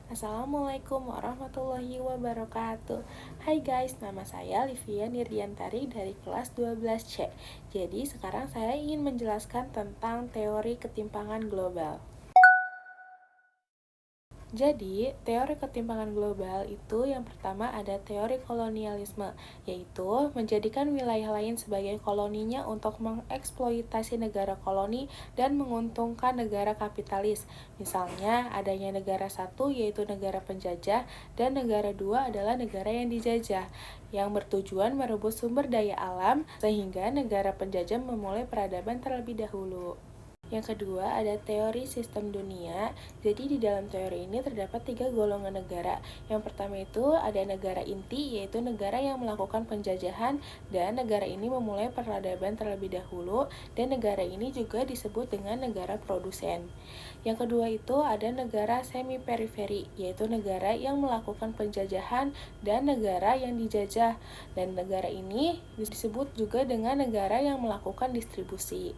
Assalamualaikum warahmatullahi wabarakatuh. Hai guys, nama saya Livia Nirdiantari dari kelas 12C. Jadi sekarang saya ingin menjelaskan tentang teori ketimpangan global. Jadi, teori ketimpangan global itu yang pertama ada teori kolonialisme, yaitu menjadikan wilayah lain sebagai koloninya untuk mengeksploitasi negara koloni dan menguntungkan negara kapitalis. Misalnya, adanya negara satu yaitu negara penjajah dan negara dua adalah negara yang dijajah, yang bertujuan merebut sumber daya alam sehingga negara penjajah memulai peradaban terlebih dahulu. Yang kedua, ada teori sistem dunia. Jadi, di dalam teori ini terdapat 3 golongan negara. Yang pertama itu ada negara inti, yaitu negara yang melakukan penjajahan, dan negara ini memulai peradaban terlebih dahulu, dan negara ini juga disebut dengan negara produsen. Yang kedua itu ada negara semi-periferi, yaitu negara yang melakukan penjajahan dan negara yang dijajah. Dan negara ini disebut juga dengan negara yang melakukan distribusi.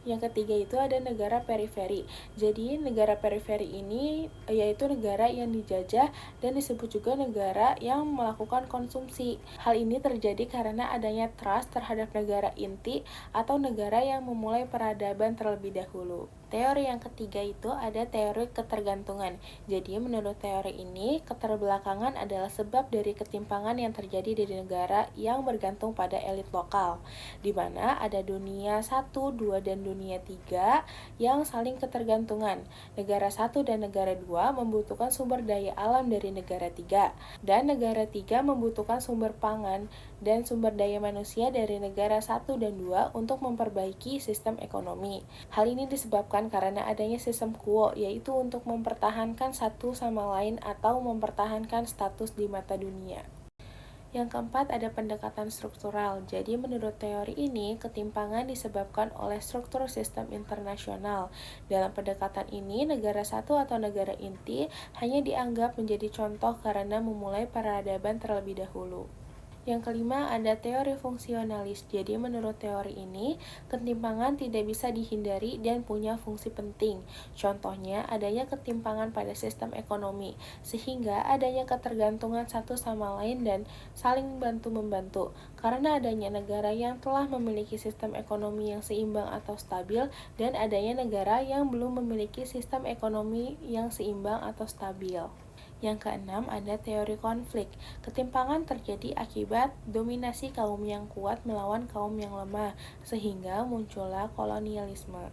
Yang ketiga itu ada negara periferi. Jadi negara periferi ini yaitu negara yang dijajah dan disebut juga negara yang melakukan konsumsi. Hal ini terjadi karena adanya trust terhadap negara inti atau negara yang memulai peradaban terlebih dahulu. Teori yang ketiga itu ada teori ketergantungan. Jadi menurut teori ini, keterbelakangan adalah sebab dari ketimpangan yang terjadi di negara yang bergantung pada elit lokal, di mana ada dunia 1, 2, dan dunia 3 yang saling ketergantungan. Negara 1 dan negara 2 membutuhkan sumber daya alam dari negara 3, dan negara 3 membutuhkan sumber pangan dan sumber daya manusia dari negara 1 dan 2 untuk memperbaiki sistem ekonomi. Hal ini disebabkan karena adanya sistem quo, yaitu untuk mempertahankan satu sama lain atau mempertahankan status di mata dunia. Yang keempat ada pendekatan struktural. Jadi menurut teori ini, ketimpangan disebabkan oleh struktur sistem internasional. Dalam pendekatan ini, negara satu atau negara inti hanya dianggap menjadi contoh karena memulai peradaban terlebih dahulu. Yang kelima ada teori fungsionalis. Jadi menurut teori ini, ketimpangan tidak bisa dihindari dan punya fungsi penting. Contohnya adanya ketimpangan pada sistem ekonomi, sehingga adanya ketergantungan satu sama lain dan saling bantu-membantu. Karena adanya negara yang telah memiliki sistem ekonomi yang seimbang atau stabil, dan adanya negara yang belum memiliki sistem ekonomi yang seimbang atau stabil. Yang keenam ada teori konflik. Ketimpangan terjadi akibat dominasi kaum yang kuat melawan kaum yang lemah, sehingga muncullah kolonialisme.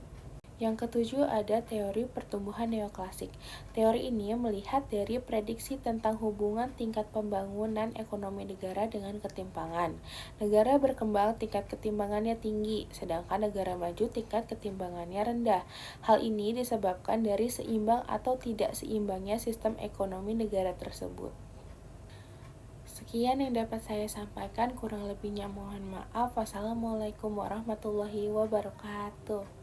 Yang ketujuh ada teori pertumbuhan neoklasik. Teori ini melihat dari prediksi tentang hubungan tingkat pembangunan ekonomi negara dengan ketimpangan. Negara berkembang tingkat ketimpangannya tinggi, sedangkan negara maju tingkat ketimpangannya rendah. Hal ini disebabkan dari seimbang atau tidak seimbangnya sistem ekonomi negara tersebut. Sekian yang dapat saya sampaikan, kurang lebihnya mohon maaf. Wassalamualaikum warahmatullahi wabarakatuh.